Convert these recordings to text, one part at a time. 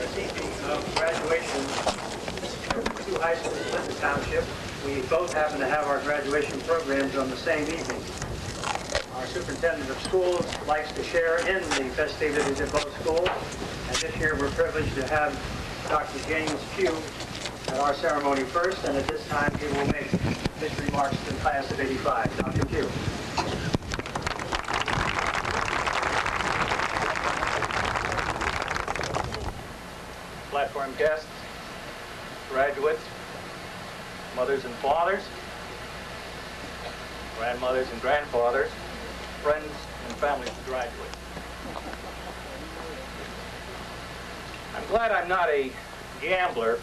this evening of graduation, two high schools in the township. We both happen to have our graduation programs on the same evening. Our superintendent of schools likes to share in the festivities at both schools, and this year we're privileged to have Dr. James Pugh at our ceremony first, and at this time he will make his remarks to the class of '85. Dr. Pugh. Platform guests, graduates, mothers and fathers, grandmothers and grandfathers, friends and families of graduates. I'm glad I'm not a gambler,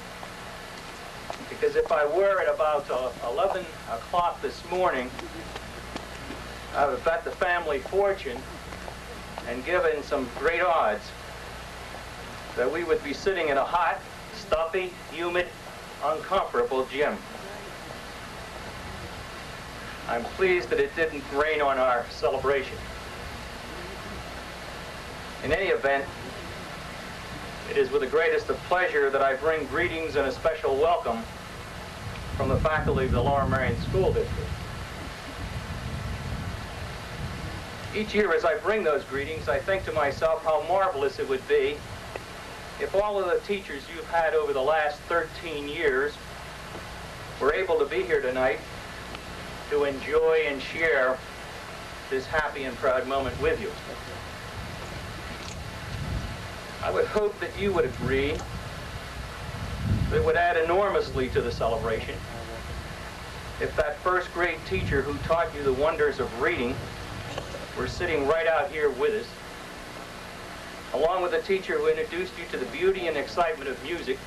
because if I were at about 11 o'clock this morning, I would have bet the family fortune and given some great odds that we would be sitting in a hot, stuffy, humid, uncomfortable gym. I'm pleased that it didn't rain on our celebration. In any event, it is with the greatest of pleasure that I bring greetings and a special welcome from the faculty of the Lower Merion School District. Each year as I bring those greetings, I think to myself how marvelous it would be if all of the teachers you've had over the last 13 years were able to be here tonight to enjoy and share this happy and proud moment with you. I would hope that you would agree that it would add enormously to the celebration if that first grade teacher who taught you the wonders of reading were sitting right out here with us, along with the teacher who introduced you to the beauty and excitement of music,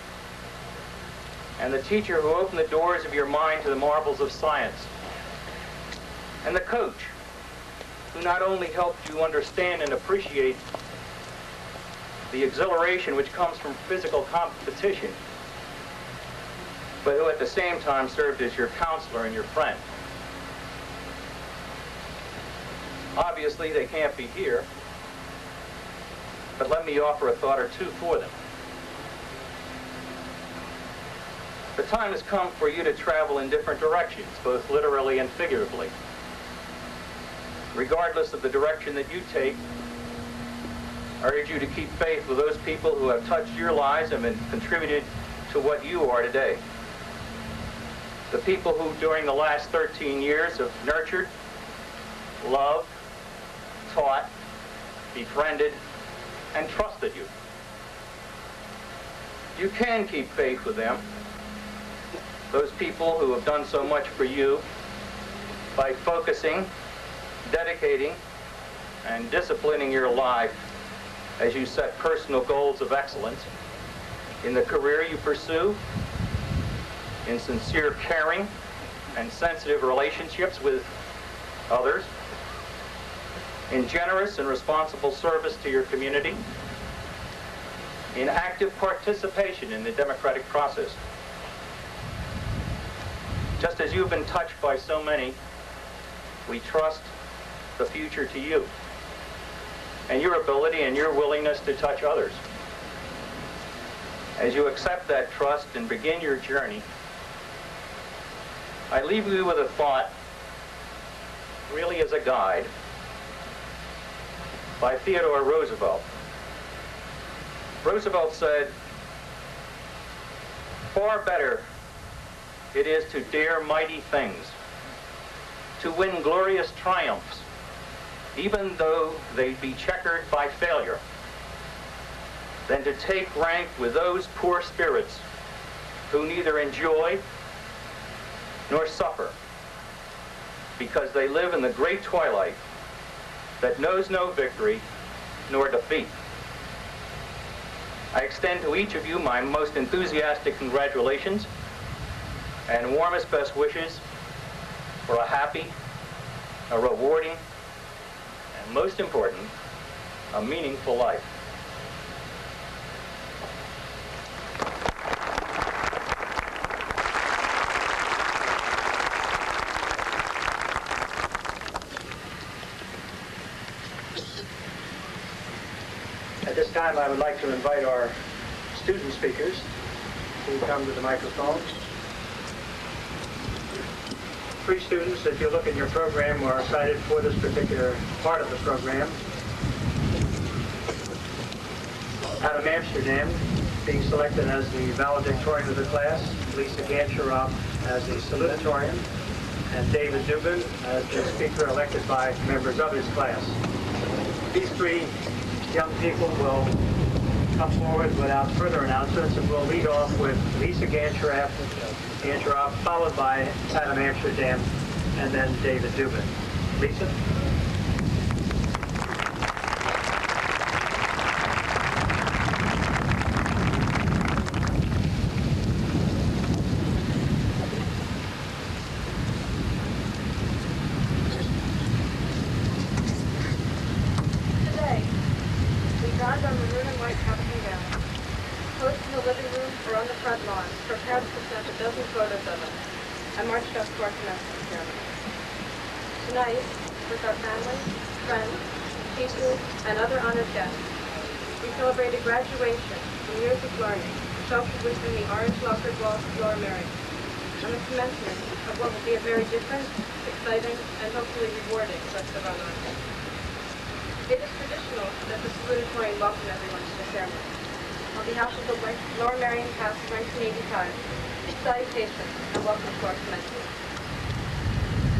and the teacher who opened the doors of your mind to the marvels of science, and the coach who not only helped you understand and appreciate the exhilaration which comes from physical competition, but who at the same time served as your counselor and your friend. Obviously, they can't be here, but let me offer a thought or two for them. The time has come for you to travel in different directions, both literally and figuratively. Regardless of the direction that you take, I urge you to keep faith with those people who have touched your lives and contributed to what you are today. The people who during the last 13 years have nurtured, loved, taught, befriended, and trusted you. You can keep faith with them. Those people who have done so much for you by focusing, dedicating, and disciplining your life as you set personal goals of excellence in the career you pursue, in sincere caring and sensitive relationships with others, in generous and responsible service to your community, in active participation in the democratic process. Just as you've been touched by so many, we trust the future to you and your ability and your willingness to touch others. As you accept that trust and begin your journey, I leave you with a thought, really as a guide, by Theodore Roosevelt. Roosevelt said, "Far better it is to dare mighty things, to win glorious triumphs, even though they be checkered by failure, than to take rank with those poor spirits who neither enjoy nor suffer, because they live in the great twilight that knows no victory nor defeat." I extend to each of you my most enthusiastic congratulations and warmest best wishes for a happy, a rewarding, and most important, a meaningful life. At this time, I would like to invite our student speakers who come to the microphone. 3 students, if you look in your program, are cited for this particular part of the program. Out of Amsterdam, being selected as the valedictorian of the class, Lisa Gancherop as the salutatorian, and David Dubin as the speaker elected by members of his class. These 3 young people will come forward without further announcements, and we'll lead off with Lisa Gancherop, followed by Adam Amsterdam, and then David Dubin. Lisa? Today, we donned our maroon and white caps and gowns, posed in the living room or on the front lawn, prepared to present a dozen photos of us, and marched up to our commencement ceremony. Tonight, with our family, friends, teachers, and other honored guests, we celebrated graduation from years of learning, sheltered within the orange-lacquered walls of Lower Merion, and the commencement of what will be a very different, exciting, and hopefully rewarding rest of our lives. It is traditional that the salutatorian welcome everyone to the ceremony. On behalf of the Lower Merion class of 1985, salutations and welcome to our commencement.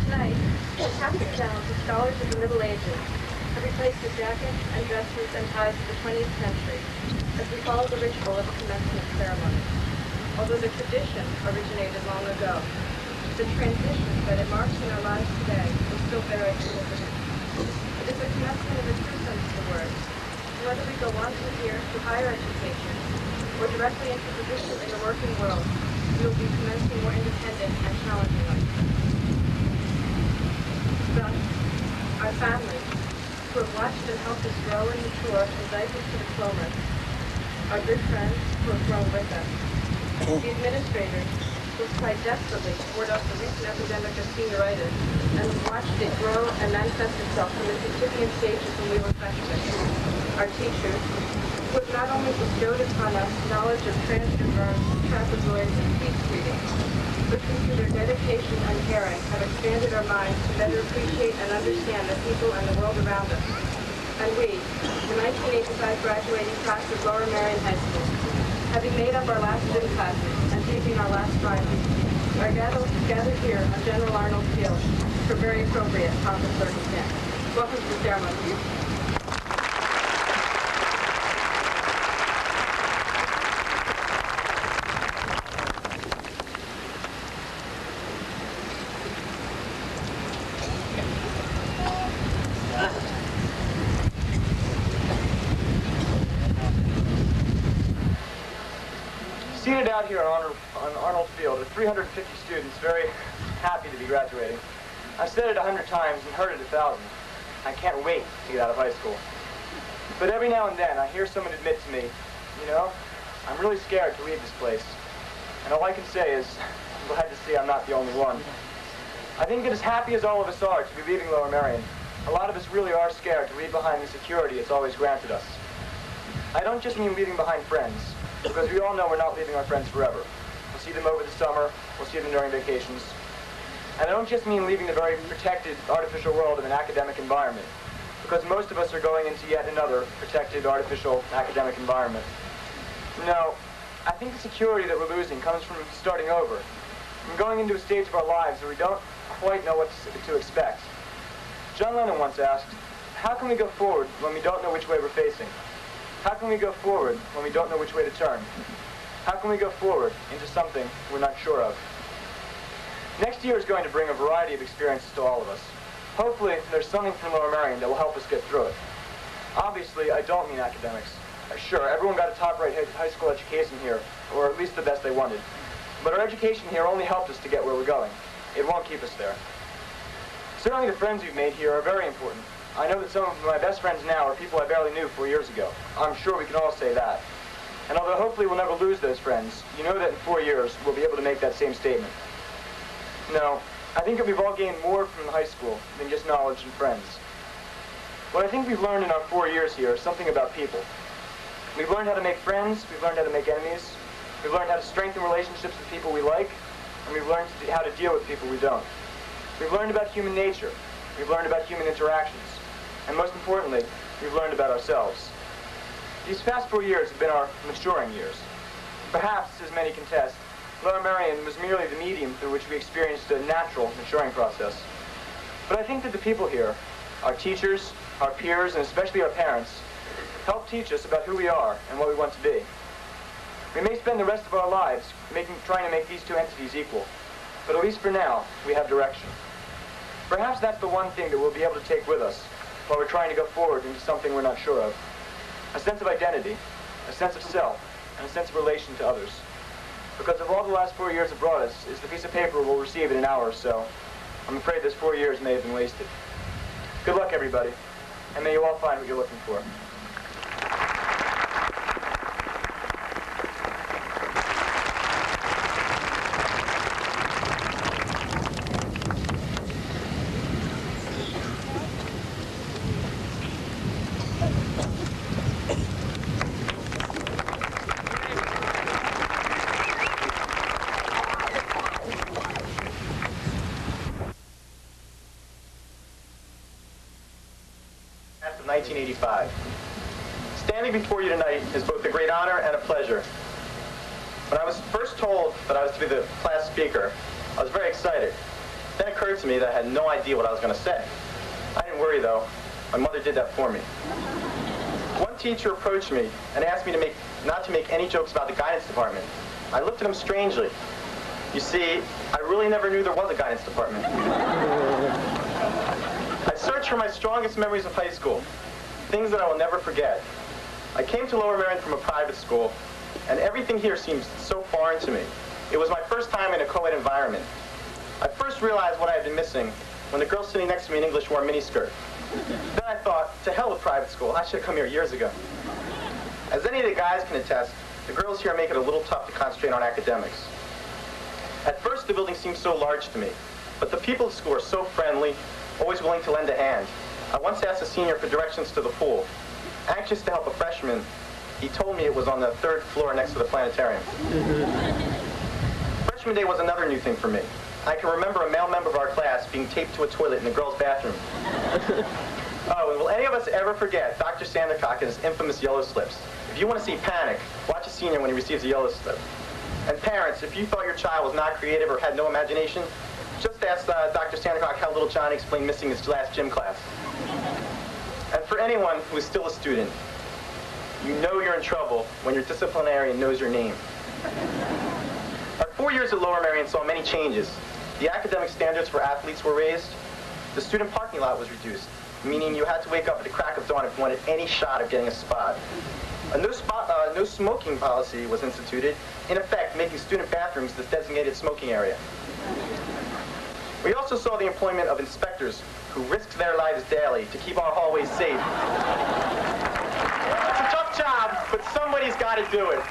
Tonight, the caps and gowns of scholars of the Middle Ages have replaced the jackets and dresses and ties of the 20th century as we follow the ritual of the commencement ceremony. Although the tradition originated long ago, the transition that it marks in our lives today is still very significant. It is the commencement of a true sense of the word. Whether we go on from here to higher education or directly into position in the working world, we will be commencing more independent and challenging life. Thus, our families, who have watched and helped us grow and mature from diapers to diplomas, our good friends who have grown with us, the administrators who have tried desperately to ward off the recent epidemic of senioritis and watched it grow and manifest itself from its incipient stages when we were freshmen, our teachers, who have not only bestowed upon us knowledge of transitive verbs, trapezoids, and speech reading, but who through their dedication and caring have expanded our minds to better appreciate and understand the people and the world around us. And we, the 1985 graduating class of Lower Merion High School, having made up our last gym classes and taking our last Friday, are gathered here on General Arnold Field for very appropriate pomp and circumstance. Welcome to the ceremony. Seated out here on Arnold Field are 350 students very happy to be graduating. I've said it 100 times and heard it 1,000. I can't wait to get out of high school. But every now and then I hear someone admit to me, you know, I'm really scared to leave this place. And all I can say is, I'm glad to see I'm not the only one. I think that as happy as all of us are to be leaving Lower Merion, a lot of us really are scared to leave behind the security it's always granted us. I don't just mean leaving behind friends, because we all know we're not leaving our friends forever. We'll see them over the summer, we'll see them during vacations. And I don't just mean leaving the very protected artificial world of an academic environment, because most of us are going into yet another protected artificial academic environment. No, I think the security that we're losing comes from starting over, from going into a stage of our lives where we don't quite know what to expect. John Lennon once asked, how can we go forward when we don't know which way we're facing? How can we go forward when we don't know which way to turn? How can we go forward into something we're not sure of? Next year is going to bring a variety of experiences to all of us. Hopefully, there's something from Lower Merion that will help us get through it. Obviously, I don't mean academics. Sure, everyone got a top-rate high school education here, or at least the best they wanted. But our education here only helped us to get where we're going. It won't keep us there. Certainly the friends we've made here are very important. I know that some of my best friends now are people I barely knew 4 years ago. I'm sure we can all say that. And although hopefully we'll never lose those friends, you know that in 4 years we'll be able to make that same statement. No, I think that we've all gained more from high school than just knowledge and friends. What I think we've learned in our 4 years here is something about people. We've learned how to make friends, we've learned how to make enemies, we've learned how to strengthen relationships with people we like, and we've learned how to deal with people we don't. We've learned about human nature, we've learned about human interactions, and most importantly, we've learned about ourselves. These past 4 years have been our maturing years. Perhaps, as many contest, Lower Merion was merely the medium through which we experienced a natural maturing process. But I think that the people here, our teachers, our peers, and especially our parents, help teach us about who we are and what we want to be. We may spend the rest of our lives trying to make these two entities equal, but at least for now, we have direction. Perhaps that's the one thing that we'll be able to take with us while we're trying to go forward into something we're not sure of. A sense of identity, a sense of self, and a sense of relation to others. Because of all the last 4 years have brought us is the piece of paper we'll receive in an hour or so. I'm afraid those 4 years may have been wasted. Good luck, everybody, and may you all find what you're looking for. Of 1985. Standing before you tonight is both a great honor and a pleasure. When I was first told that I was to be the class speaker, I was very excited. Then it occurred to me that I had no idea what I was going to say. I didn't worry though. My mother did that for me. One teacher approached me and asked me not to make any jokes about the guidance department. I looked at him strangely. You see, I really never knew there was a guidance department. I searched for my strongest memories of high school, things that I will never forget. I came to Lower Merion from a private school, and everything here seems so foreign to me. It was my first time in a co-ed environment. I first realized what I had been missing when the girl sitting next to me in English wore a miniskirt. Then I thought, to hell with private school, I should have come here years ago. As any of the guys can attest, the girls here make it a little tough to concentrate on academics. At first, the building seemed so large to me, but the people at school are so friendly, always willing to lend a hand. I once asked a senior for directions to the pool. Anxious to help a freshman, he told me it was on the 3rd floor next to the planetarium. Freshman day was another new thing for me. I can remember a male member of our class being taped to a toilet in the girls' bathroom. Oh, and will any of us ever forget Dr. Sandercock and his infamous yellow slips? If you want to see panic, watch a senior when he receives a yellow slip. And parents, if you thought your child was not creative or had no imagination, just ask Dr. Sandercock how little Johnny explained missing his last gym class. And for anyone who is still a student, you know you're in trouble when your disciplinarian knows your name. Our 4 years at Lower Merion saw many changes. The academic standards for athletes were raised. The student parking lot was reduced, meaning you had to wake up at the crack of dawn if you wanted any shot of getting a spot. A no smoking policy was instituted, in effect making student bathrooms the designated smoking area. We also saw the employment of inspectors who risked their lives daily to keep our hallways safe. It's a tough job, but somebody's got to do it.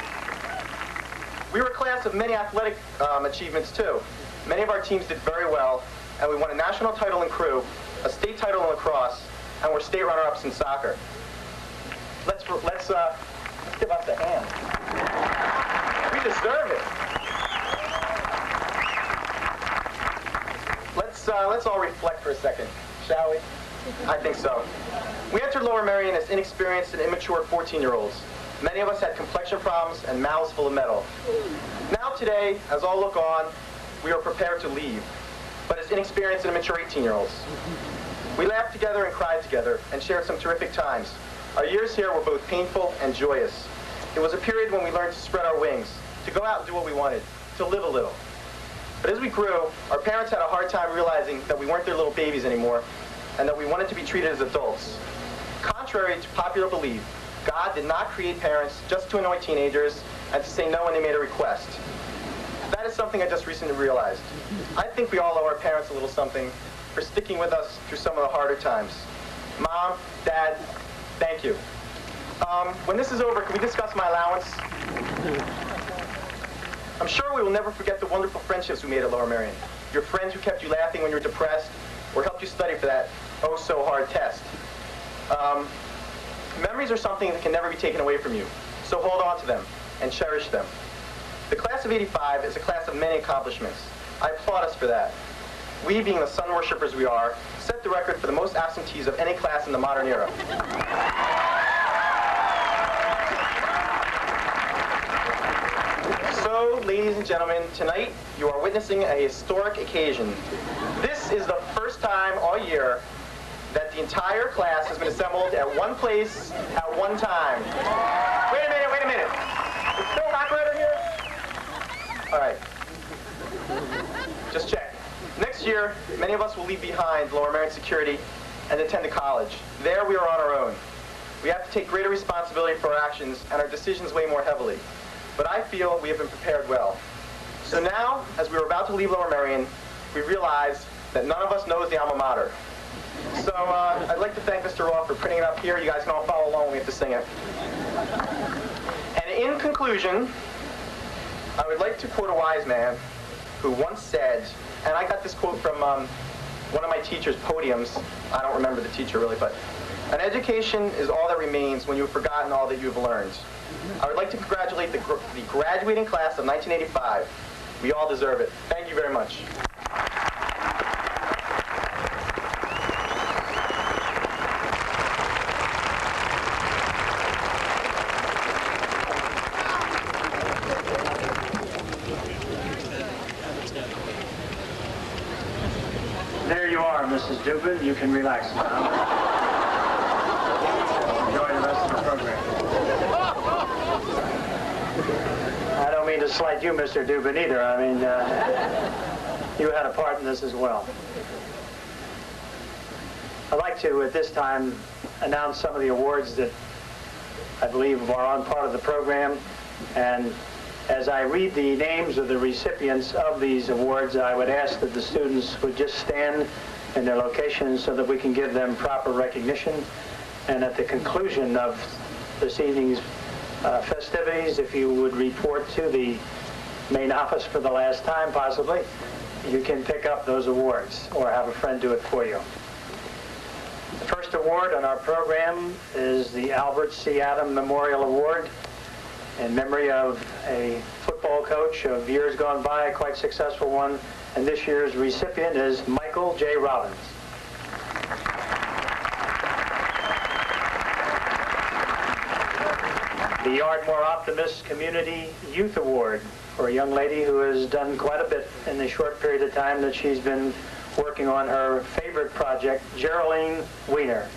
We were a class of many athletic achievements too. Many of our teams did very well, and we won a national title in crew, a state title in lacrosse, and we're state runner-ups in soccer. Let's give us a hand. We deserve it. Let's all reflect for a second, shall we? I think so. We entered Lower Merion as inexperienced and immature 14-year-olds. Many of us had complexion problems and mouths full of metal. Now today, as all look on, we are prepared to leave, but as inexperienced and immature 18-year-olds. We laughed together and cried together and shared some terrific times. Our years here were both painful and joyous. It was a period when we learned to spread our wings, to go out and do what we wanted, to live a little. But as we grew, our parents had a hard time realizing that we weren't their little babies anymore, and that we wanted to be treated as adults. Contrary to popular belief, God did not create parents just to annoy teenagers and to say no when they made a request. That is something I just recently realized. I think we all owe our parents a little something for sticking with us through some of the harder times. Mom, Dad, thank you. When this is over, can we discuss my allowance? I'm sure we will never forget the wonderful friendships we made at Lower Merion. Your friends who kept you laughing when you were depressed or helped you study for that oh-so-hard test. Memories are something that can never be taken away from you. So hold on to them and cherish them. The class of '85 is a class of many accomplishments. I applaud us for that. We, being the sun worshippers we are, set the record for the most absentees of any class in the modern era. So, ladies and gentlemen, tonight you are witnessing a historic occasion. This is the first time all year that the entire class has been assembled at one place at one time. Wait a minute. It's still hot right here? All right. Just check. Next year, many of us will leave behind Lower Merion security and attend to college. There we are on our own. We have to take greater responsibility for our actions and our decisions weigh more heavily. But I feel we have been prepared well. So now, as we were about to leave Lower Merion, we realized that none of us knows the alma mater. So I'd like to thank Mr. Roth for printing it up here. You guys can all follow along when we have to sing it. And in conclusion, I would like to quote a wise man who once said, and I got this quote from one of my teacher's podiums. I don't remember the teacher really, but an education is all that remains when you've forgotten all that you've learned. I would like to congratulate the graduating class of 1985. We all deserve it. Thank you very much. There you are, Mrs. Dubin. You can relax now. Enjoy the rest of the program. I don't mean to slight you, Mr. Dubin, either. I mean, you had a part in this as well. I'd like to, at this time, announce some of the awards that I believe are on part of the program. And as I read the names of the recipients of these awards, I would ask that the students would just stand in their locations so that we can give them proper recognition. And at the conclusion of this evening's festivities, if you would report to the main office for the last time, possibly, you can pick up those awards or have a friend do it for you. The first award on our program is the Albert C. Adam Memorial Award in memory of a football coach of years gone by, a quite successful one, and this year's recipient is Michael J. Robbins. The Ardmore Optimist Community Youth Award for a young lady who has done quite a bit in the short period of time that she's been working on her favorite project, Geraldine Wiener.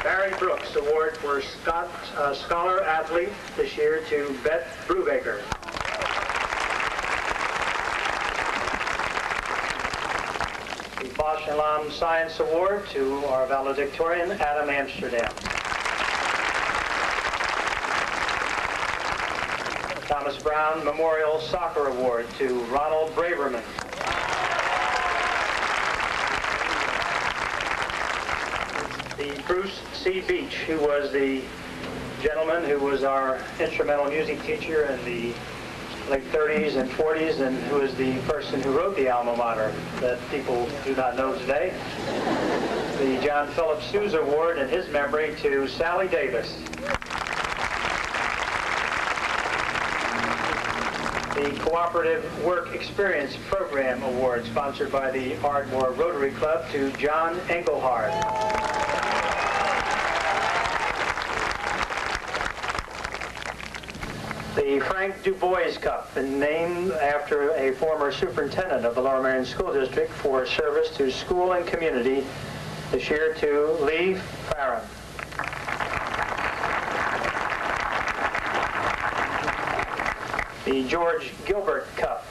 Barry Brooks Award for Scholar Athlete this year to Beth Brubaker. The Bosch Elam Science Award to our valedictorian, Adam Amsterdam. Thomas Brown Memorial Soccer Award to Ronald Braverman. The Bruce C. Beach, who was the gentleman who was our instrumental music teacher in the late 30s and 40s, and who is the person who wrote the alma mater that people do not know today. The John Philip Sousa Award in his memory to Sally Davis. The Cooperative Work Experience Program Award, sponsored by the Ardmore Rotary Club, to John Engelhard. The Frank Du Bois Cup, named after a former superintendent of the Lower Merion School District for service to school and community, this year to Lee Farron. The George Gilbert Cup,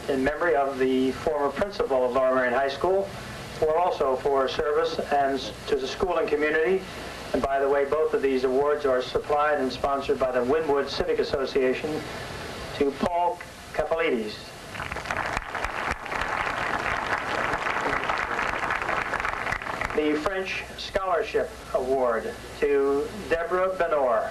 in memory of the former principal of Lower Merion High School, also for service and to the school and community. And by the way, both of these awards are supplied and sponsored by the Wynwood Civic Association to Paul Kafalides. The French Scholarship Award to Deborah Benor.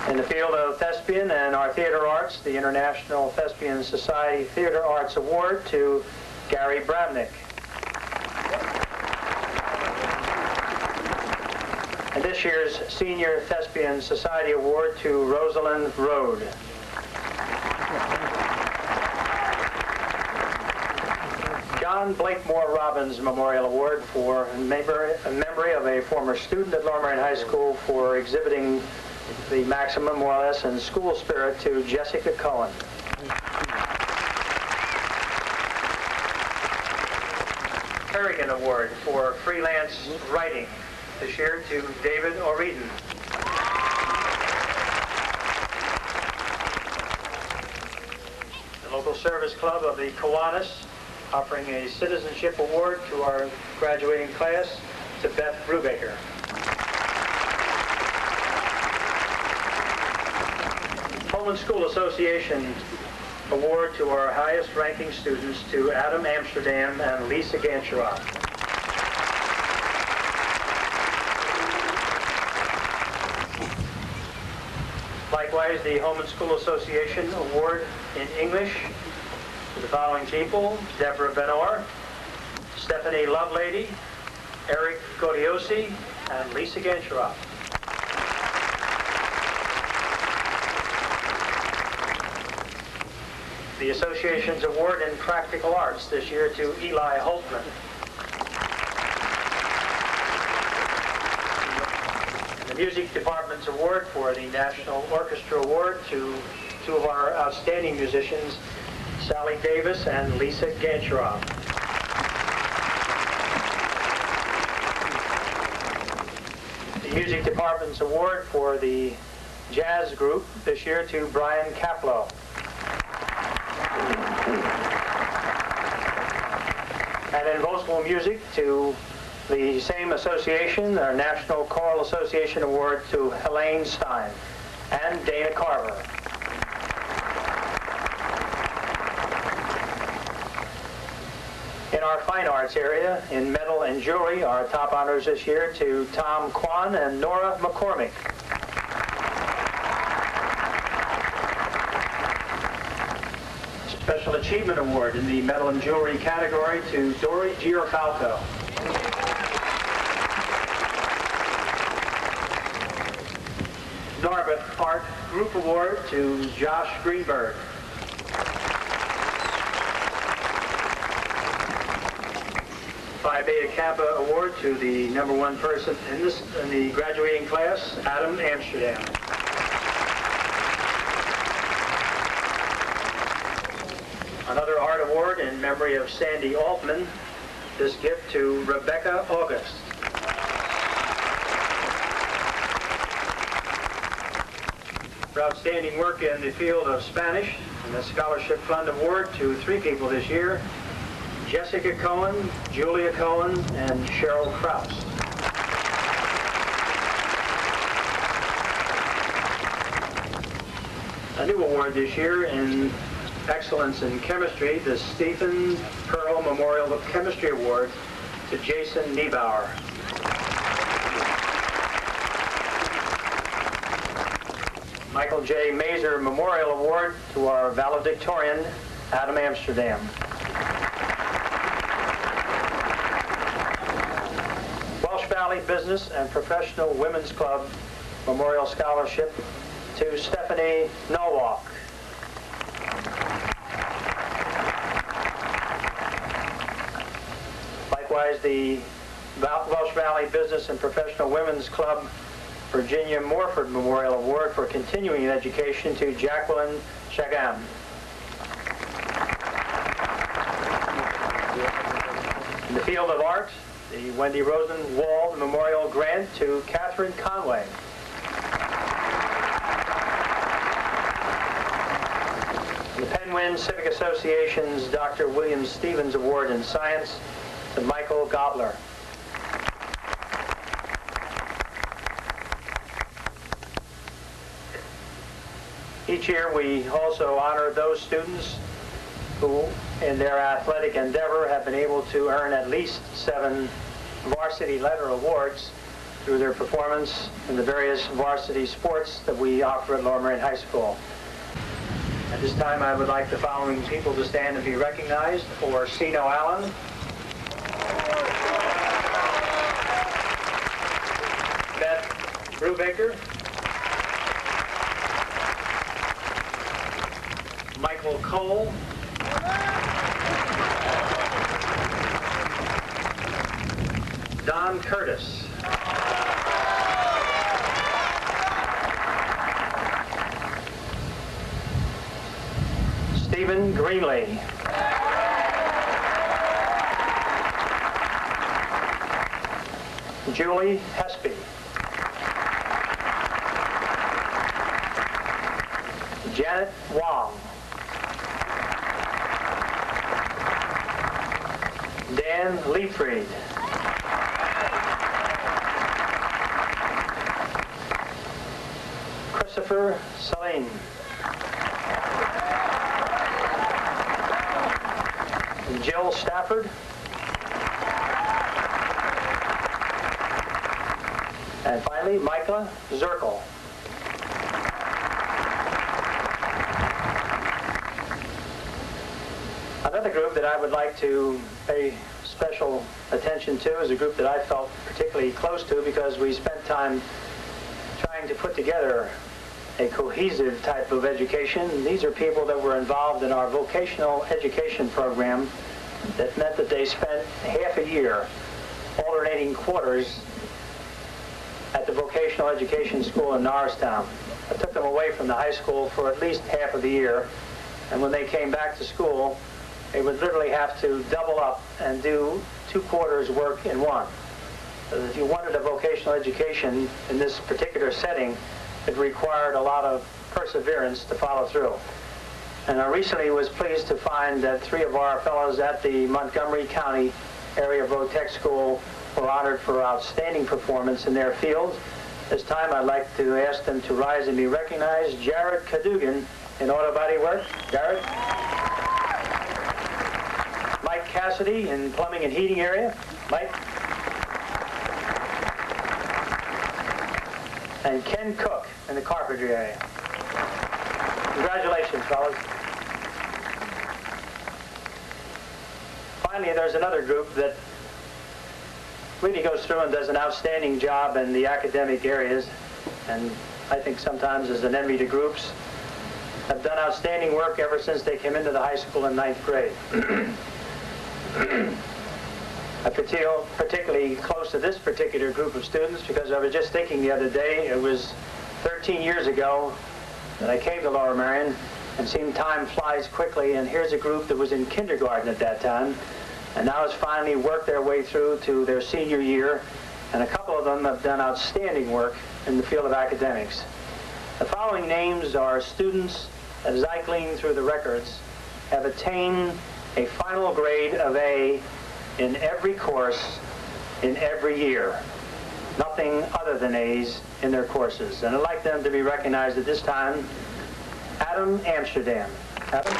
In the field of thespian and our theater arts, the International Thespian Society Theater Arts Award to Gary Bramnick. And this year's Senior Thespian Society Award to Rosalind Rode. John Blakemore Robbins Memorial Award for memory of a former student at Lower Merion High School for exhibiting the maximum, more or less, in school spirit to Jessica Cohen. Harrigan Award for freelance writing this year to David O'Reedon. The local service club of the Kiwanis offering a citizenship award to our graduating class to Beth Brubaker. Holman School Association award to our highest ranking students to Adam Amsterdam and Lisa Gancheroff. Likewise, the Holman School Association award in English to the following people: Deborah Benor, Stephanie Lovelady, Eric Godiosi, and Lisa Gancheroff. The Association's award in Practical Arts this year to Eli Holtman. The Music Department's award for the National Orchestra Award to two of our outstanding musicians, Sally Davis and Lisa Gancheroff. The Music Department's award for the jazz group this year to Brian Kaplow. And in vocal music, to the same association, our National Choral Association Award to Helene Stein and Dana Carver. In our fine arts area, in metal and jewelry, our top honors this year to Tom Kwan and Nora McCormick. Special Achievement Award in the metal and jewelry category to Dory Giorfalco. Norbert Art Group Award to Josh Greenberg. Phi Beta Kappa Award to the #1 person in the graduating class, Adam Amsterdam. Another art award in memory of Sandy Altman, this gift to Rebecca August. For outstanding work in the field of Spanish, and the Scholarship Fund Award to 3 people this year, Jessica Cohen, Julia Cohen, and Cheryl Krause. A new award this year in Excellence in Chemistry, the Stephen Pearl Memorial Chemistry Award to Jason Niebauer. Michael J. Mazer Memorial Award to our valedictorian, Adam Amsterdam. Welsh Valley Business and Professional Women's Club Memorial Scholarship to Stephanie Nowalk. Likewise, the Welsh Valley Business and Professional Women's Club Virginia Morford Memorial Award for continuing education to Jacqueline Shagam. In the field of art, the Wendy Rosenwald Memorial Grant to Catherine Conway. The Penguin Civic Association's Dr. William Stevens Award in Science to Michael Gobler. Each year we also honor those students who in their athletic endeavor have been able to earn at least 7 varsity letter awards through their performance in the various varsity sports that we offer at Lower Merion High School. At this time, I would like the following people to stand and be recognized. Orsino Allen, Beth Brubaker, Michael Cole, Don Curtis, Stephen Greenlee, Julie Hespy, Janet Wong, Dan Leifried, Christopher Saline, Jill Stafford, and finally Micah Zirkle. Another group that I would like to pay special attention to is a group that I felt particularly close to because we spent time trying to put together a cohesive type of education. These are people that were involved in our vocational education program that meant that they spent half a year alternating quarters at the vocational education school in Norristown. I took them away from the high school for at least half of the year, and when they came back to school, they would literally have to double up and do 2 quarters work in one. If you wanted a vocational education in this particular setting, it required a lot of perseverance to follow through. And I recently was pleased to find that 3 of our fellows at the Montgomery County Area Vo-Tech School were honored for outstanding performance in their field. This time I'd like to ask them to rise and be recognized. Jared Cadugan in auto body work. Jared. Mike Cassidy in plumbing and heating area. Mike. And Ken Cook in the carpentry area. Congratulations, fellas. Finally, there's another group that really goes through and does an outstanding job in the academic areas, and I think sometimes is an envy to groups. Have done outstanding work ever since they came into the high school in 9th grade. I feel particularly close to this particular group of students because I was just thinking the other day, it was 13 years ago that I came to Lower Merion, and seemed time flies quickly, and here's a group that was in kindergarten at that time, and now has finally worked their way through to their senior year, and a couple of them have done outstanding work in the field of academics. The following names are students that, as I gleaned through the records, have attained a final grade of A in every course, in every year. Nothing other than A's in their courses. And I'd like them to be recognized at this time. Adam Amsterdam. Adam.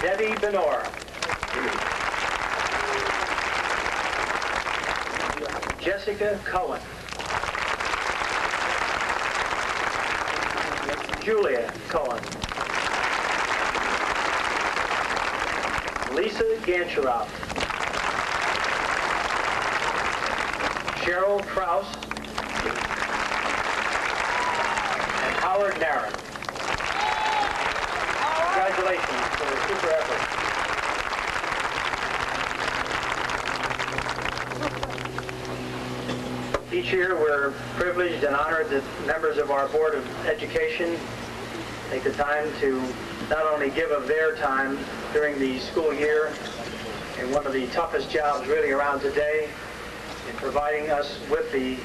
Debbie Benor. Jessica Cohen. Julia Cohen. Lisa Gancherov. Cheryl Krause. And Howard Narron. Congratulations for a super effort. Each year we're privileged and honored that members of our Board of Education take the time to not only give of their time during the school year in one of the toughest jobs really around today, in providing us with the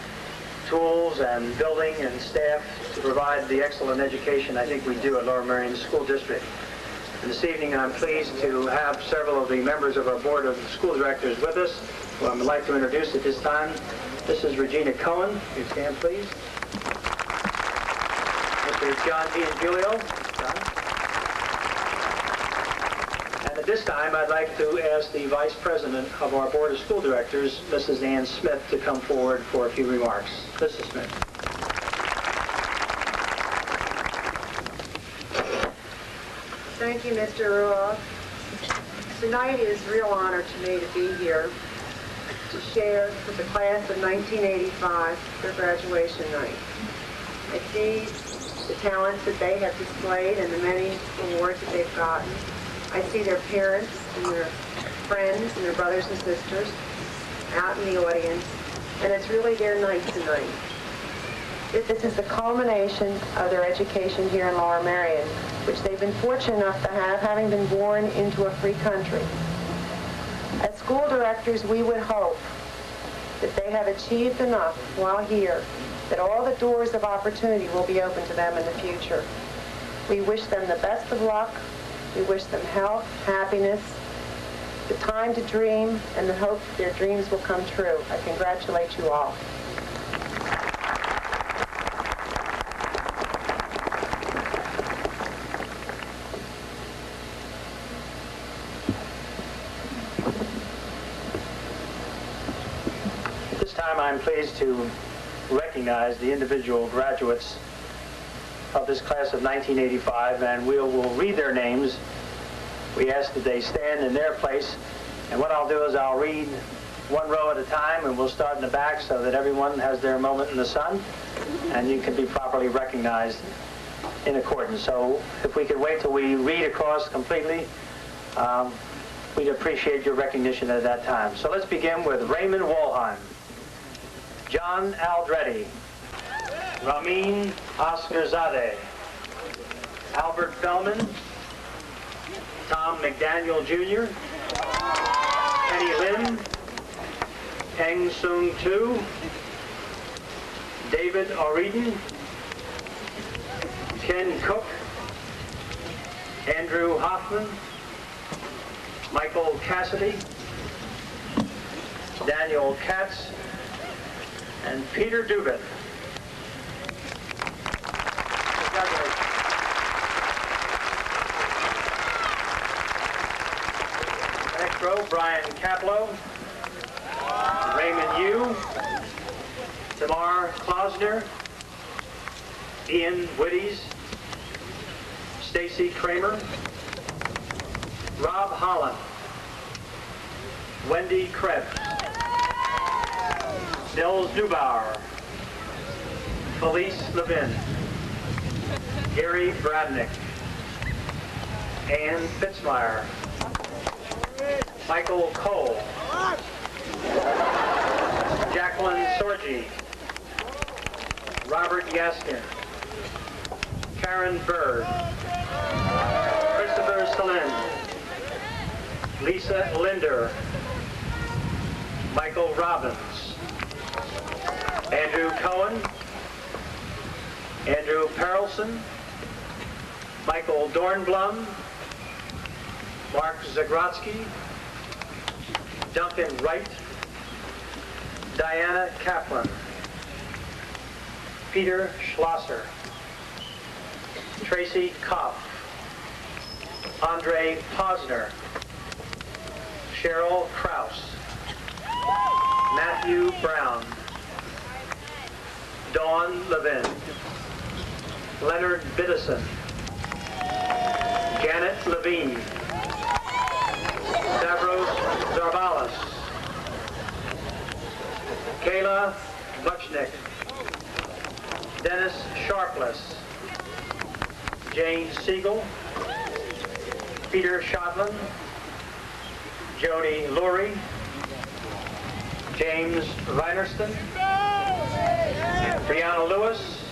tools and building and staff to provide the excellent education I think we do at Lower Merion School District. And this evening I'm pleased to have several of the members of our Board of School Directors with us, who I would like to introduce at this time. This is Regina Cohen. You stand, please. Mr. John D. Giulio. John. And the At this time, I'd like to ask the Vice President of our Board of School Directors, Mrs. Ann Smith, to come forward for a few remarks. Mrs. Smith. Thank you, Mr. Ruoff. Tonight is a real honor to me to be here to share with the class of 1985 their graduation night. I see the talents that they have displayed and the many awards that they've gotten. I see their parents and their friends and their brothers and sisters out in the audience, and it's really their night tonight. This is the culmination of their education here in Lower Merion, which they've been fortunate enough to have, having been born into a free country. As school directors, we would hope that they have achieved enough while here, that all the doors of opportunity will be open to them in the future. We wish them the best of luck. We wish them health, happiness, the time to dream, and the hope that their dreams will come true. I congratulate you all. This time I'm pleased to recognize the individual graduates of this class of 1985, and we'll read their names. We ask that they stand in their place, and what I'll do is I'll read one row at a time, and we'll start in the back so that everyone has their moment in the sun, and you can be properly recognized in accordance. So if we could wait till we read across completely, we'd appreciate your recognition at that time. So let's begin with Raymond Walheim, John Aldretti, Ramin Oscarzadeh, Albert Fellman, Tom McDaniel Jr., Kenny Lim, Eng Sung Tu, David O'Regan, Ken Cook, Andrew Hoffman, Michael Cassidy, Daniel Katz, and Peter Dubin. Congratulations. Next row, Brian Kaplow, Raymond Yu, Tamar Klausner, Ian Whitties, Stacy Kramer, Rob Holland, Wendy Krebs, Nils Neubauer, Felice Levin, Gary Bradnick, Ann Fitzmeyer, Michael Cole, Jacqueline Sorgi, Robert Yaskin, Karen Bird, Christopher Salin, Lisa Linder, Michael Robbins, Andrew Cohen, Andrew Perelson, Michael Dornblum, Mark Zagrotsky, Duncan Wright, Diana Kaplan, Peter Schlosser, Tracy Kopp, Andre Posner, Cheryl Kraus, Matthew Brown, Dawn Levin, Leonard Biddison, Janet Levine, Stavros Zarvalis, Kayla Buchnick, Dennis Sharpless, Jane Siegel, Peter Shotland, Joni Lurie, James Reinerston, Brianna Lewis,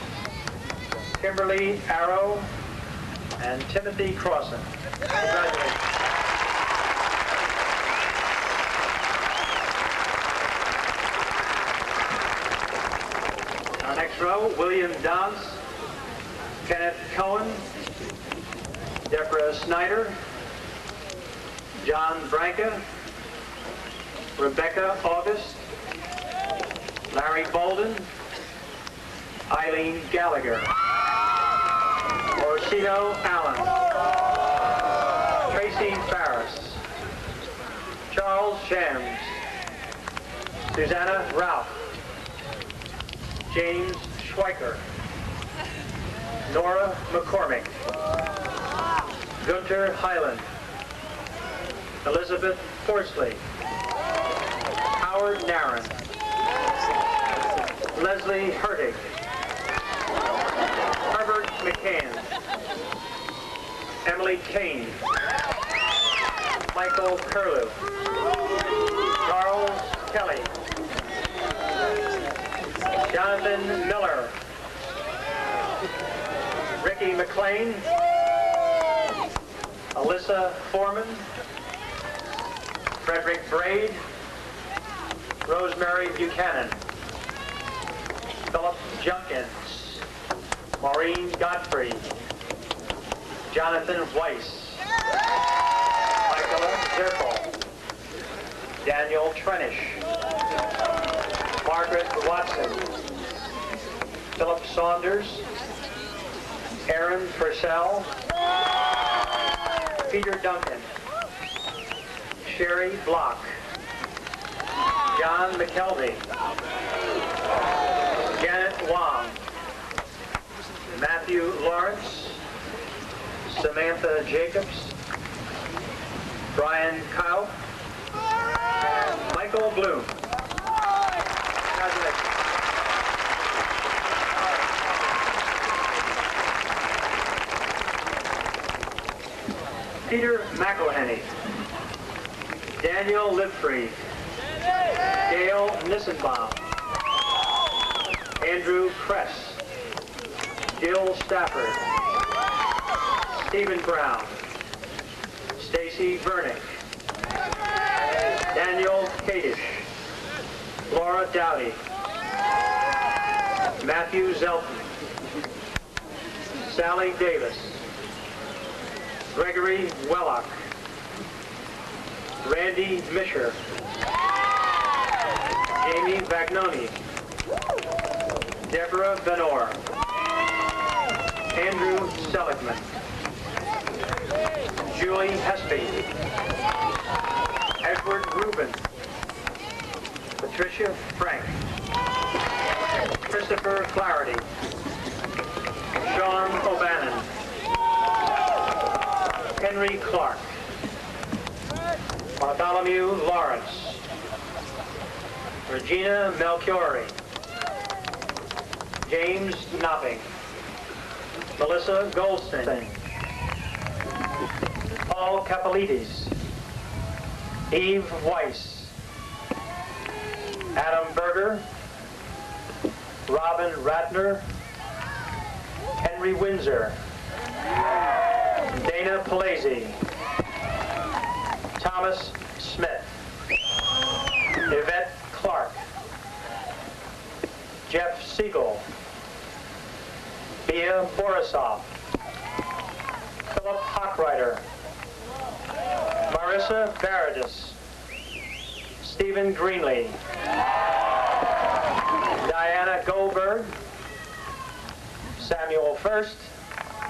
Kimberly Arrow, and Timothy Crossan. Congratulations. Our next row, William Dance, Kenneth Cohen, Deborah Snyder, John Branca, Rebecca August, Larry Bolden, Eileen Gallagher, Orsino Allen, Tracy Tracy Farris, Charles Shams, Susanna Ralph, James Schweiker, Nora McCormick, Gunter Highland, Elizabeth Horsley, Howard Narron, Leslie Hertig, Herbert McCann, Emily Kane, Michael Curlew, Charles Kelly, Jonathan Miller, Ricky McLean, Alyssa Foreman, Frederick Braid, Rosemary Buchanan, Philip Junkins, Maureen Godfrey, Jonathan Weiss, Michaela Zirkle, Daniel Trenish, Margaret Watson, Philip Saunders, Aaron Purcell, Peter Duncan, Sherry Block, John McKelvey, Janet Wong, Matthew Lawrence, Samantha Jacobs, Brian Kyle, Michael Bloom. Congratulations. Peter McElhenney, Daniel Livfrey, Dale Nissenbaum, Andrew Kress, Jill Stafford, Stephen Brown, Stacy Vernick, Daniel Kadish, Laura Dowdy, Matthew Zelton, Sally Davis, Gregory Wellock, Randy Misher, Jamie Vagnoni, Deborah Benor, Andrew Seligman, Julie Hespy, Edward Rubin, Patricia Frank, Christopher Flaherty, Sean O'Bannon, Henry Clark, Bartholomew Lawrence, Regina Melchiori, James Knopping, Melissa Goldstein, Paul Capelides, Eve Weiss, Adam Berger, Robin Ratner, Henry Windsor, Dana Palazzi, Thomas Smith, Yvette Clark, Jeff Siegel, Bia Borisov, Philip Hochreiter, Marissa Baradis, Stephen Greenlee, Diana Goldberg, Samuel First,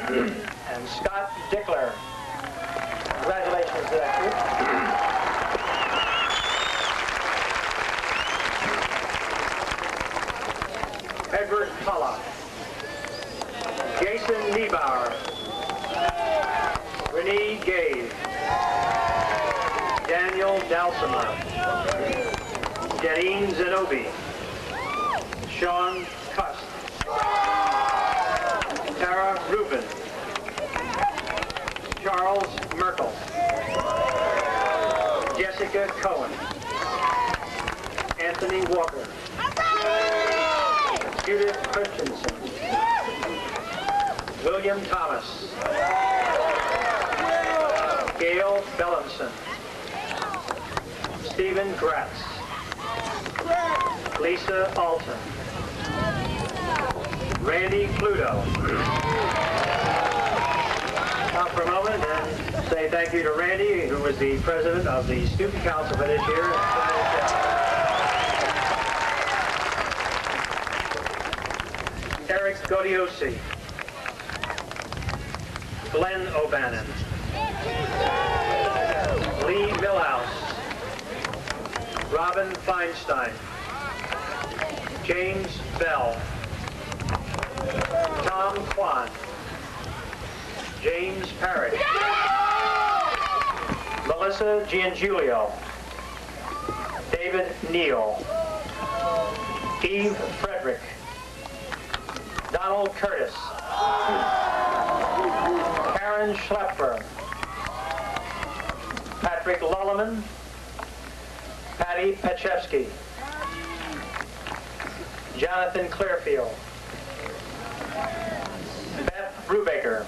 and Scott Dickler. Congratulations to that group. Edward Pollock, Jason Niebauer, Renee Gave, Daniel Dalsima, Janine Zenobi, Sean Cust, Tara Rubin, Charles Merkel, Jessica Cohen, Anthony Walker, Judith Christensen, William Thomas, Gail Bellinson, Stephen Gratz, Lisa Alton, Randy Pluto. Stop for a moment and say thank you to Randy, who was the president of the Student Council for this year. Eric Godiosi, Glenn O'Bannon, Robin Feinstein, James Bell, Tom Kwan, James Parrish, Melissa Giangulio, David Neal, Eve Frederick, Donald Curtis, Karen Schlepfer, Patrick Lulleman, Patty Pachewski, Jonathan Clearfield, Beth Brubaker,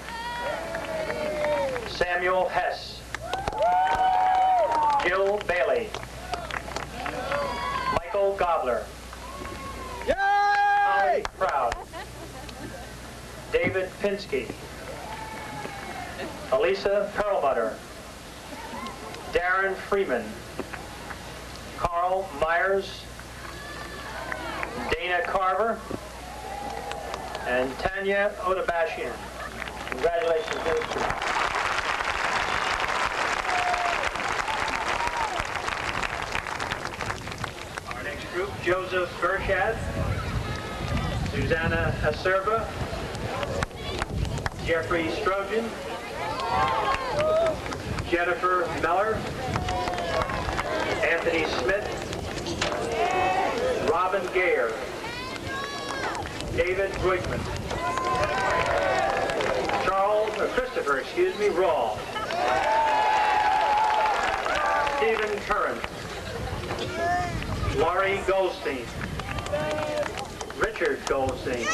Samuel Hess, Jill Bailey, Michael Gobler, Holly Proud, David Pinski, Elisa Perlmutter, Darren Freeman, Carl Myers, Dana Carver, and Tanya Odabashian. Congratulations, Minister. Our next group, Joseph Bershad, Susanna Acerba, Jeffrey Strojan, Jennifer Meller, Anthony Smith, Robin Gayer, David Goitman, Christopher Rawl, Stephen Curran, Laurie Goldstein, Richard Goldstein,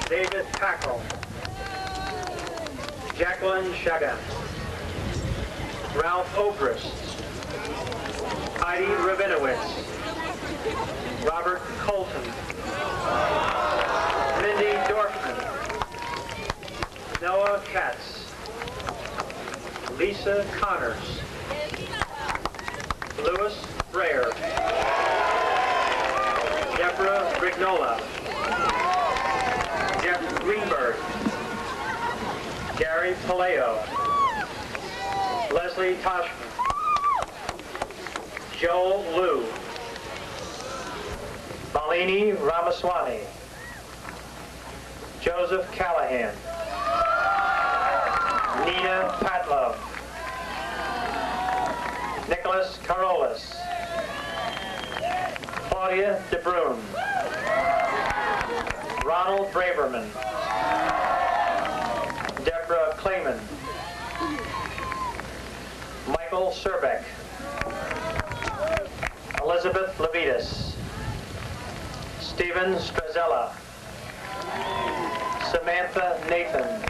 David Packle, Jacqueline Chagan, Ralph Obrist, Heidi Rabinowitz, Robert Colton, Mindy Dorfman, Noah Katz, Lisa Connors, Louis Breyer, Deborah Rignola, Jeff Greenberg, Gary Paleo, Leslie Toshman, Joel Liu, Malini Ramaswamy, Joseph Callahan, Nina Patlove, Nicholas Carolis, Claudia DeBrun, Ronald Braverman, Deborah Clayman, Michael Serbeck, Elizabeth Levitas, Stephen Strazella, Samantha Nathan,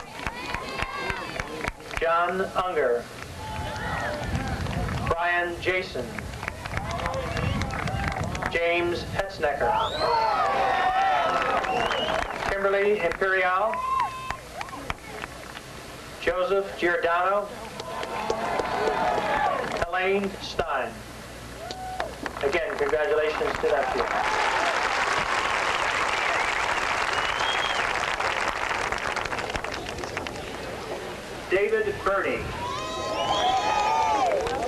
John Unger, Brian Jason, James Hetznecker, Kimberly Imperial, Joseph Giordano, Elaine Stein. Again, congratulations to that field. David Burney,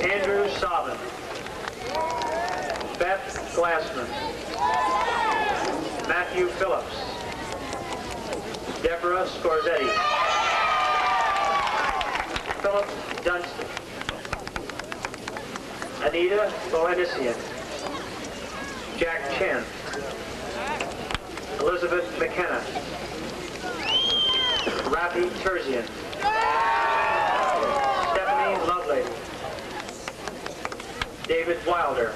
Andrew Savin, Beth Glassman, Matthew Phillips, Deborah Scorzetti, Philip Dunstan, Anita Bohanisian, Jack Chen, Elizabeth McKenna, Rafi Terzian, Stephanie Lovelady, David Wilder,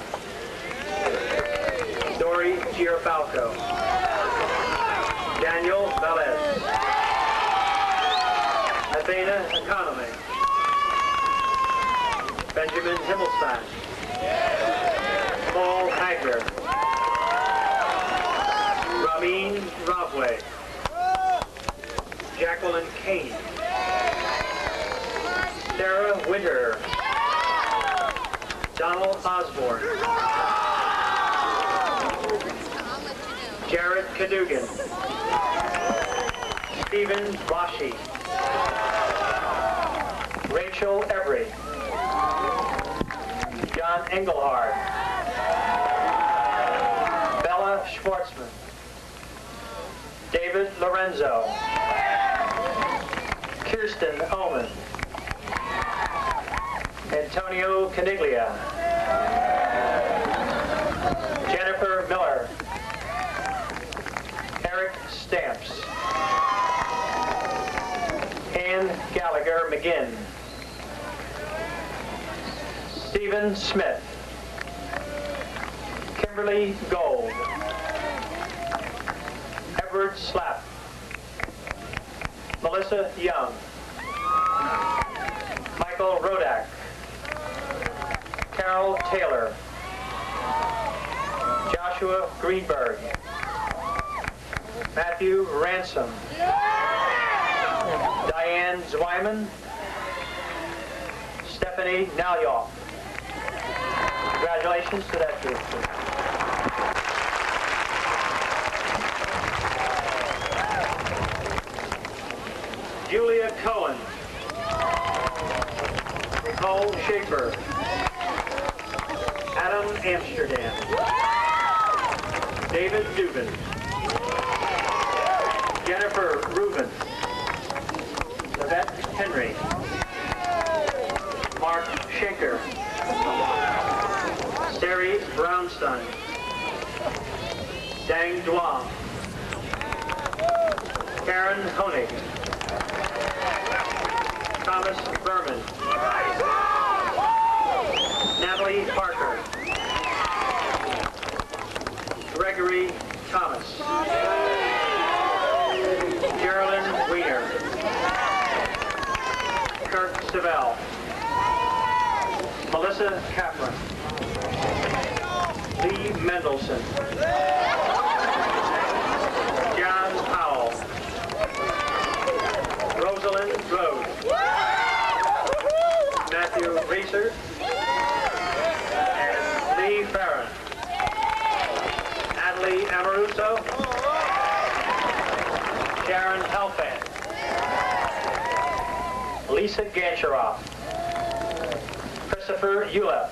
Dory Giarfalco, Daniel Velez, Athena Economy, Benjamin Himmelstein, Paul Hagler, Ramin Robway, Jacqueline Kane, Sarah Winter, Donald Osborne, Jared Cadugan, Stephen Rashi, Rachel Every, John John Engelhard, Bella Schwartzman, David Lorenzo, Kirsten Oman, Antonio Caniglia, Jennifer Miller, Eric Stamps, Ann Gallagher McGinn, Stephen Smith, Kimberly Gold, Edward Slapp, Melissa Young, Michael Rodak, Carol Taylor, Joshua Greenberg, Matthew Ransom, Diane Zweiman, Stephanie Nalyoff. Congratulations to that group. Julia Cohen, Nicole Schaefer, Adam Amsterdam, David Dubin, Jennifer Rubin, Yvette Henry, Mark Schenker, Terry Brownstein, Dang Duan, Karen Honig, Thomas Berman, Natalie Parker, Gregory Thomas, Geraldine Weiner, Kirk Savell, Melissa Kaplan, Lee Mendelson, John Powell, Rosalind Rhodes, Matthew Reeser, and Lee Farron, Natalie Amoruso, Sharon Helfand, Lisa Gancheroff, Christopher Ulep,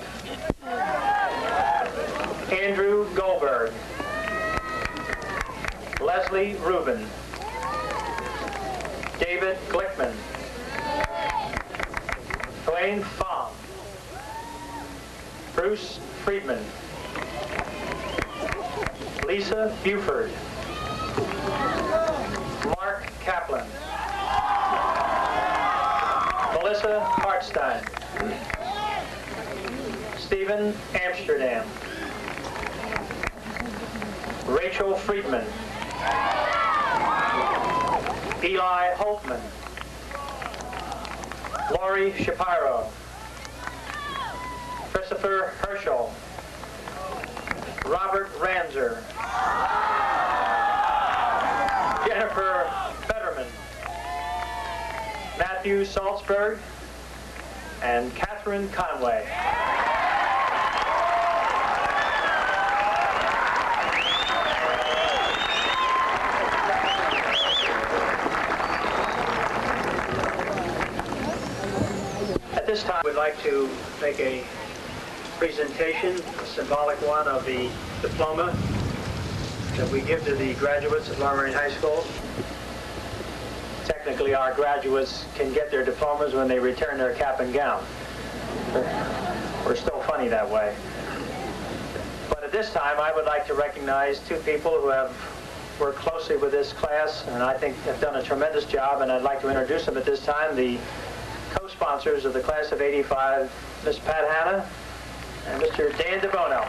Andrew Goldberg, Leslie Rubin, David Glickman, Dwayne Fong, Bruce Friedman, Lisa Buford, Mark Kaplan, Melissa Hartstein, Stephen Amsterdam, Rachel Friedman, Eli Holtman, Laurie Shapiro, Christopher Herschel, Robert Ranzer, Jennifer Fetterman, Matthew Salzberg, and Catherine Conway. At this time, we'd like to make a presentation, a symbolic one, of the diploma that we give to the graduates of Merion High School. Technically, our graduates can get their diplomas when they return their cap and gown. We're still funny that way. But at this time, I would like to recognize two people who have worked closely with this class and I think have done a tremendous job, and I'd like to introduce them at this time. The co-sponsors of the class of '85, Miss Pat Hanna and Mr. Dan DeBono.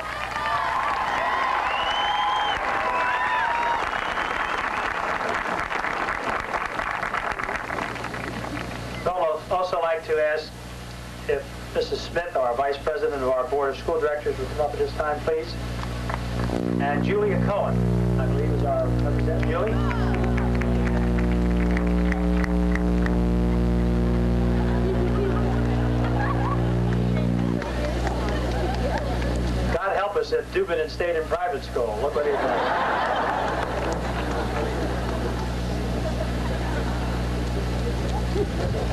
I'd also like to ask if Mrs. Smith, our Vice President of our Board of School Directors, would come up at this time, please. And Julia Cohen, I believe, is our representative. Julie? God help us if Dubin had stayed in private school. Look what he's done.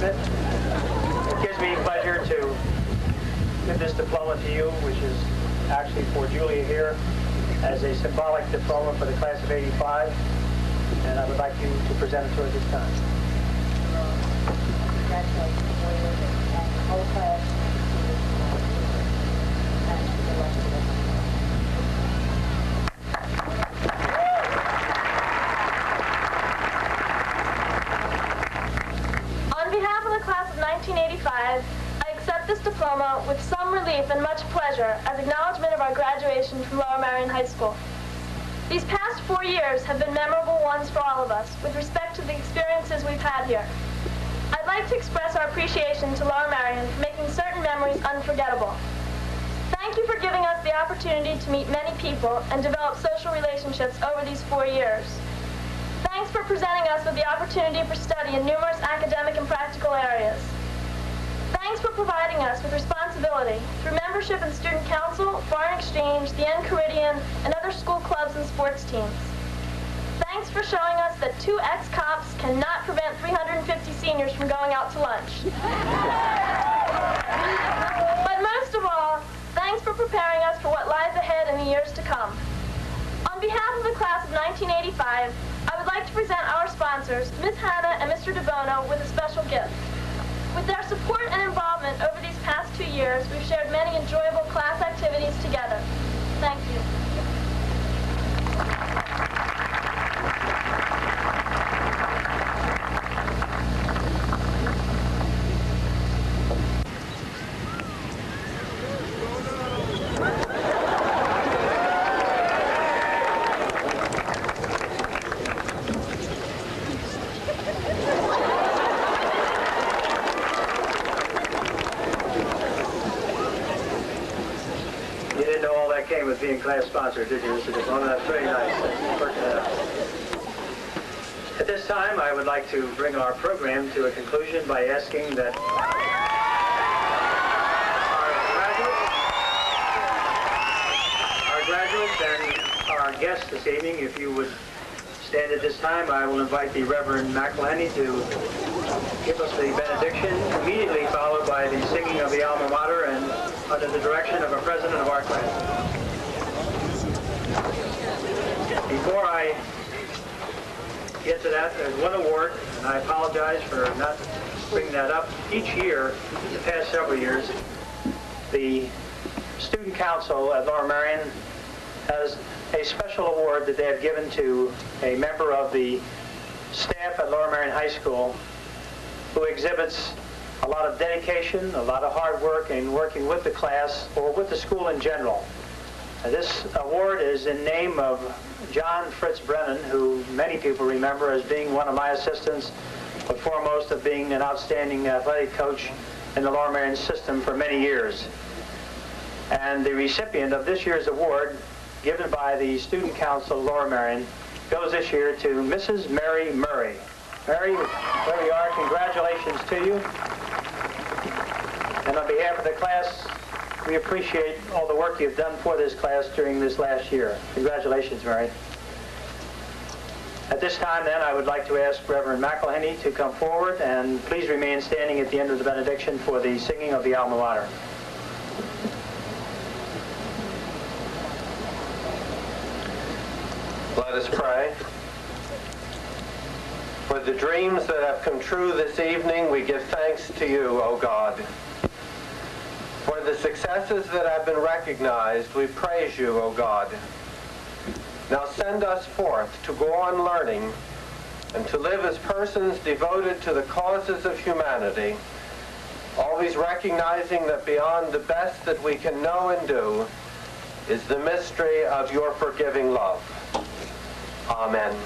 It gives me pleasure to give this diploma to you, which is actually for Julia here, as a symbolic diploma for the class of '85, and I would like you to present it to her this time. Congratulations, and the whole class. On behalf of the class of 1985, I accept this diploma with some relief and much pleasure as acknowledgement of our graduation from Lower Merion High School. These past 4 years have been memorable ones for all of us with respect to the experiences we've had here. I'd like to express our appreciation to Lower Merion for making certain memories unforgettable. Thank you for giving us the opportunity to meet many people and develop social relationships over these 4 years. Thanks for presenting us with the opportunity for study in numerous academic and practical areas. Thanks for providing us with responsibility through membership in student council, foreign exchange, the Enchiridion, and other school clubs and sports teams. Thanks for showing us that 2 ex-cops cannot prevent 350 seniors from going out to lunch. But most of all, thanks for preparing us for what lies ahead in the years to come. On behalf of the class of 1985, I would like to present our sponsors, Ms. Hannah and Mr. DeBono, with a special gift. With their support and involvement over these past 2 years, we've shared many enjoyable class activities together. Thank you. Came with being class sponsor, did you, Mr. DeBono? That's very nice. At this time, I would like to bring our program to a conclusion by asking that our graduates and our guests this evening, if you would stand at this time, I will invite the Reverend McElhenney to give us the benediction, immediately followed by the singing of the alma mater and under the direction of a president of our class. Before I get to that, there's one award, and I apologize for not bringing that up. Each year, the past several years, the Student Council at Lower Merion has a special award that they have given to a member of the staff at Lower Merion High School who exhibits a lot of dedication, a lot of hard work in working with the class or with the school in general. This award is in name of John Fritz Brennan, who many people remember as being one of my assistants, but foremost of being an outstanding athletic coach in the Lower Merion system for many years. And the recipient of this year's award, given by the Student Council of Lower Merion, goes this year to Mrs. Mary Murray. Mary, there you are. Congratulations to you. And on behalf of the class, we appreciate all the work you've done for this class during this last year. Congratulations, Mary. At this time, then, I would like to ask Reverend McElhenney to come forward, and please remain standing at the end of the benediction for the singing of the alma mater. Let us pray. For the dreams that have come true this evening, we give thanks to you, O God. For the successes that have been recognized, we praise you, O God. Now send us forth to go on learning and to live as persons devoted to the causes of humanity, always recognizing that beyond the best that we can know and do is the mystery of your forgiving love. Amen.